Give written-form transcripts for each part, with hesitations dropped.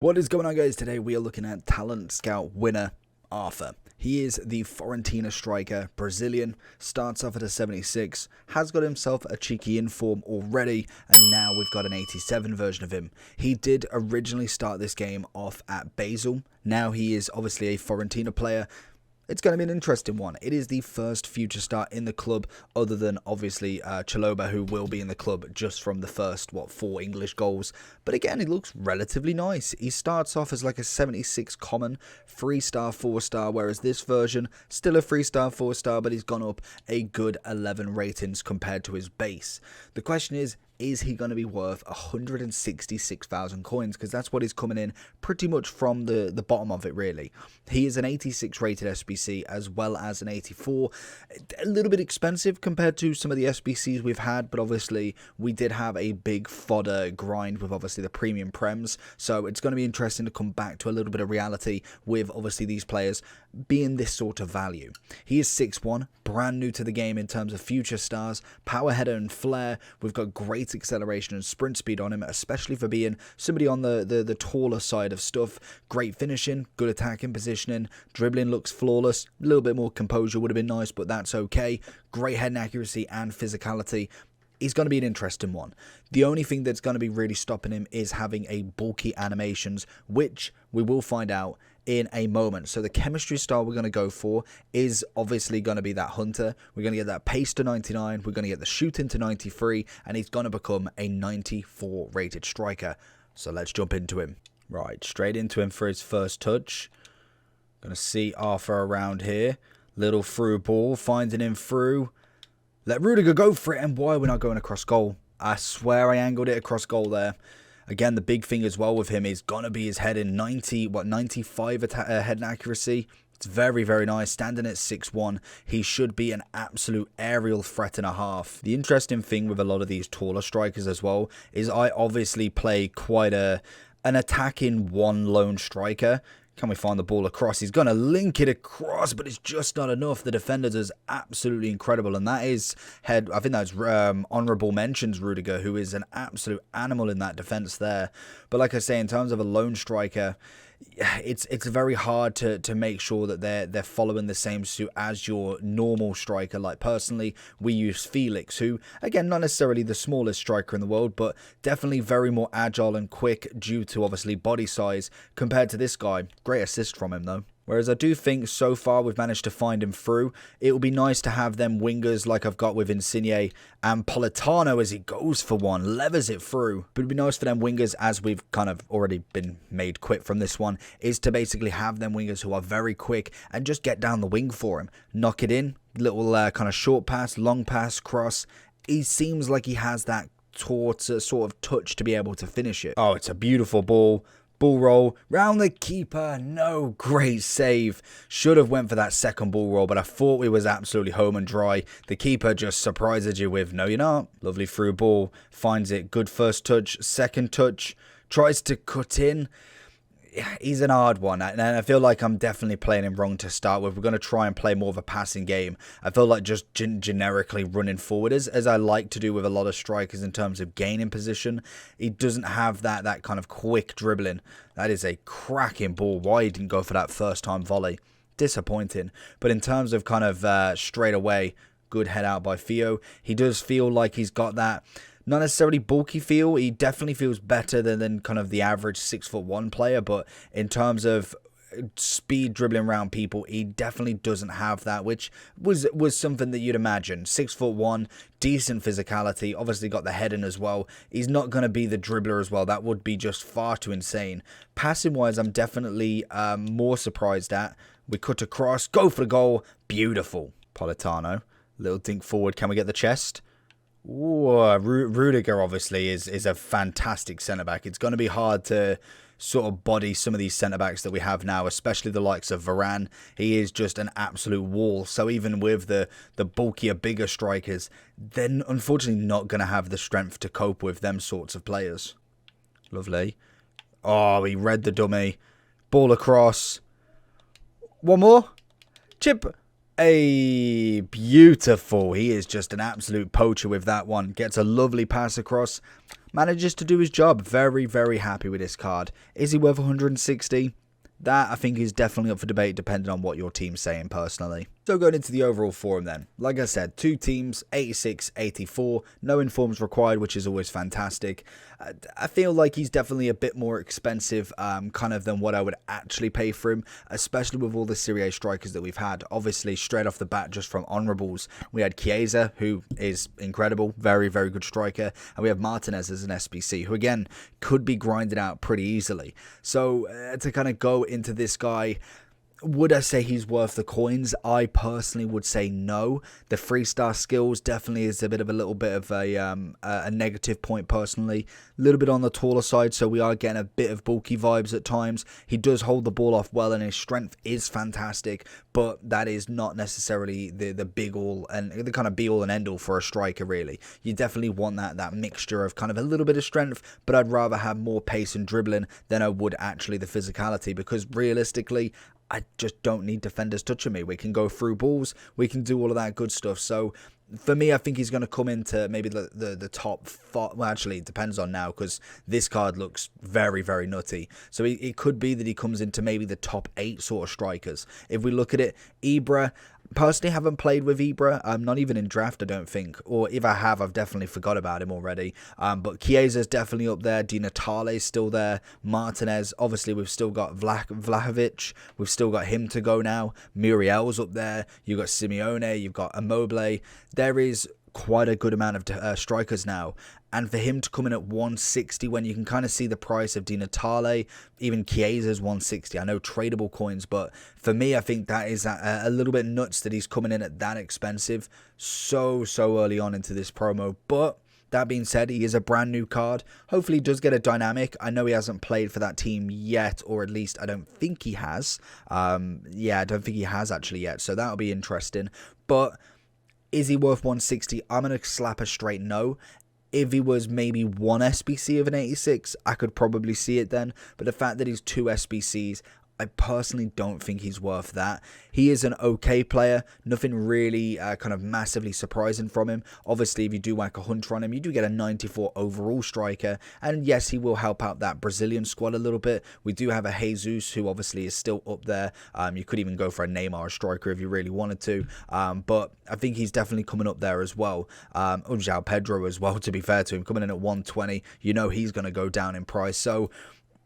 What is going on, guys? Today we are looking at Talent Scout winner Arthur. He is the Fiorentina striker, Brazilian, starts off at a 76, has got himself a cheeky inform already, and now we've got an 87 version of him. He did originally start this game off at Basel. Now he is obviously a Fiorentina player. It's going to be an interesting one. It is the first future star in the club, other than obviously Chalobah, who will be in the club just from the first, 4 English goals. But again, he looks relatively nice. He starts off as like a 76 common, 3-star, 4-star, whereas this version, still a 3-star, 4-star, but he's gone up a good 11 ratings compared to his base. The question is he going to be worth 166,000 coins? Because that's what he's coming in pretty much from the bottom of it, really. He is an 86 rated SBC as well as an 84. A little bit expensive compared to some of the SBCs we've had, but obviously we did have a big fodder grind with obviously the premium prems. So it's going to be interesting to come back to a little bit of reality with obviously these players being this sort of value. He is 6'1", brand new to the game in terms of future stars, power header and flair. We've got great acceleration and sprint speed on him, especially for being somebody on the taller side of stuff. Great finishing, good attacking positioning, dribbling looks flawless. A little bit more composure would have been nice, but that's okay. Great head and accuracy and physicality. He's going to be an interesting one. The only thing that's going to be really stopping him is having a bulky animations, which we will find out in a moment. So the chemistry style we're going to go for is obviously going to be that hunter. We're going to get that pace to 99. We're going to get the shooting to 93. And he's going to become a 94 rated striker. So let's jump into him. Right, straight into him for his first touch. Going to see Arthur around here. Little through ball, finding him through. Let Rudiger go for it, and why are we not going across goal? I swear I angled it across goal there. Again, the big thing as well with him is going to be his head in 95 head and accuracy. It's very, very nice. Standing at 6'1", he should be an absolute aerial threat and a half. The interesting thing with a lot of these taller strikers as well is I obviously play quite an attacking one lone striker. Can we find the ball across? He's going to link it across, but it's just not enough. The defender does absolutely incredible, and that is I think that's honourable mentions Rudiger, who is an absolute animal in that defence there. But like I say, in terms of a lone striker, it's very hard to make sure that they're following the same suit as your normal striker. Like personally, we use Felix, who again not necessarily the smallest striker in the world, but definitely very more agile and quick due to obviously body size compared to this guy. Great assist from him though. Whereas I do think so far we've managed to find him through. It will be nice to have them wingers like I've got with Insigne and Politano as he goes for one, levers it through. But it would be nice for them wingers, as we've kind of already been made quit from this one, is to basically have them wingers who are very quick and just get down the wing for him. Knock it in, little kind of short pass, long pass, cross. He seems like he has that sort of touch to be able to finish it. Oh, it's a beautiful ball. Ball roll, round the keeper, no, great save. Should have went for that second ball roll, but I thought we was absolutely home and dry. The keeper just surprises you with, no you're not. Lovely through ball, finds it, good first touch, second touch, tries to cut in. He's an hard one, and I feel like I'm definitely playing him wrong to start with. We're going to try and play more of a passing game. I feel like just generically running forward, as I like to do with a lot of strikers in terms of gaining position. He doesn't have that kind of quick dribbling. That is a cracking ball. Why he didn't go for that first time volley? Disappointing. But in terms of kind of straight away, good head out by Theo. He does feel like he's got that not necessarily bulky feel. He definitely feels better than kind of the average 6'1" player, but in terms of speed dribbling around people, he definitely doesn't have that, which was something that you'd imagine. 6'1", decent physicality, obviously got the head in as well. He's not going to be the dribbler as well. That would be just far too insane. Passing wise, I'm definitely more surprised at. We cut across, go for the goal, beautiful. Politano, little dink forward, can we get the chest? Ooh, Rudiger obviously is a fantastic centre-back. It's going to be hard to sort of body some of these centre-backs that we have now, especially the likes of Varane. He is just an absolute wall. So even with the bulkier, bigger strikers, they're unfortunately not going to have the strength to cope with them sorts of players. Lovely. Oh, he read the dummy. Ball across. One more. Chip. Hey, beautiful. He is just an absolute poacher with that one. Gets a lovely pass across. Manages to do his job. Very, very happy with this card. Is he worth 160? That, I think, is definitely up for debate depending on what your team's saying personally. So going into the overall form then. Like I said, 2 teams, 86, 84. No informs required, which is always fantastic. I feel like he's definitely a bit more expensive kind of than what I would actually pay for him, especially with all the Serie A strikers that we've had. Obviously, straight off the bat, just from honourables, we had Chiesa, who is incredible, very, very good striker, and we have Martinez as an SBC, who again, could be grinded out pretty easily. So to kind of go into this guy, would I say he's worth the coins? I personally would say no. The 3-star skills definitely is a little bit of a negative point personally. A little bit on the taller side, so we are getting a bit of bulky vibes at times. He does hold the ball off well, and his strength is fantastic, but that is not necessarily the big all and the kind of be all and end all for a striker really. You definitely want that mixture of kind of a little bit of strength, but I'd rather have more pace and dribbling than I would actually the physicality, because realistically, I just don't need defenders touching me. We can go through balls. We can do all of that good stuff. So for me, I think he's going to come into maybe the top 4. Well, actually, it depends on now because this card looks very, very nutty. So it could be that he comes into maybe the top 8 sort of strikers. If we look at it, Ibra, personally haven't played with Ibra. I'm not even in draft, I don't think. Or if I have, I've definitely forgot about him already. But Chiesa's definitely up there. Di Natale's still there. Martinez, obviously we've still got Vlahovic. We've still got him to go now. Muriel's up there. You've got Simeone. You've got Immobile. There is quite a good amount of strikers now, and for him to come in at 160 when you can kind of see the price of Di Natale, even Chiesa's 160. I know tradable coins, but for me, I think that is a little bit nuts that he's coming in at that expensive so early on into this promo. But that being said, he is a brand new card. Hopefully he does get a dynamic. I know he hasn't played for that team yet, or at least I don't think he has. Yeah, I don't think he has actually yet, so that'll be interesting. But is he worth 160? I'm going to slap a straight no. If he was maybe 1 SBC of an 86, I could probably see it then. But the fact that he's 2 SBCs, I personally don't think he's worth that. He is an okay player. Nothing really kind of massively surprising from him. Obviously, if you do whack a hunter on him, you do get a 94 overall striker. And yes, he will help out that Brazilian squad a little bit. We do have a Jesus, who obviously is still up there. You could even go for a Neymar striker if you really wanted to. But I think he's definitely coming up there as well. João Pedro as well, to be fair to him, coming in at 120. You know he's going to go down in price. So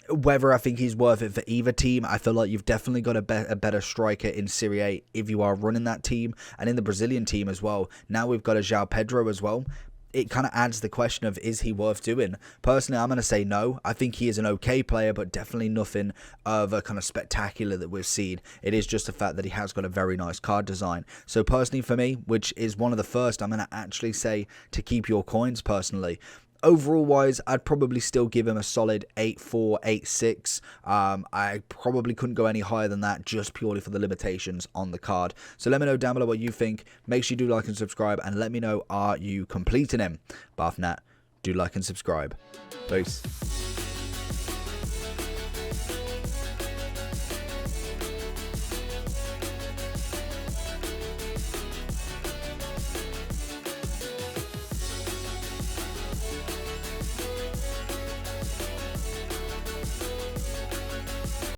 whether I think he's worth it for either team, I feel like you've definitely got a better striker in Serie A if you are running that team, and in the Brazilian team as well. Now we've got a João Pedro as well. It kind of adds the question of, is he worth doing? Personally, I'm going to say no. I think he is an okay player, but definitely nothing of a kind of spectacular that we've seen. It is just the fact that he has got a very nice card design. So personally for me, which is one of the first, I'm going to actually say to keep your coins personally. Overall wise, I'd probably still give him a solid 8.4, 8.6. I probably couldn't go any higher than that, just purely for the limitations on the card. So let me know down below what you think. Make sure you do like and subscribe, and let me know, are you completing him? But for that, do like and subscribe. Peace.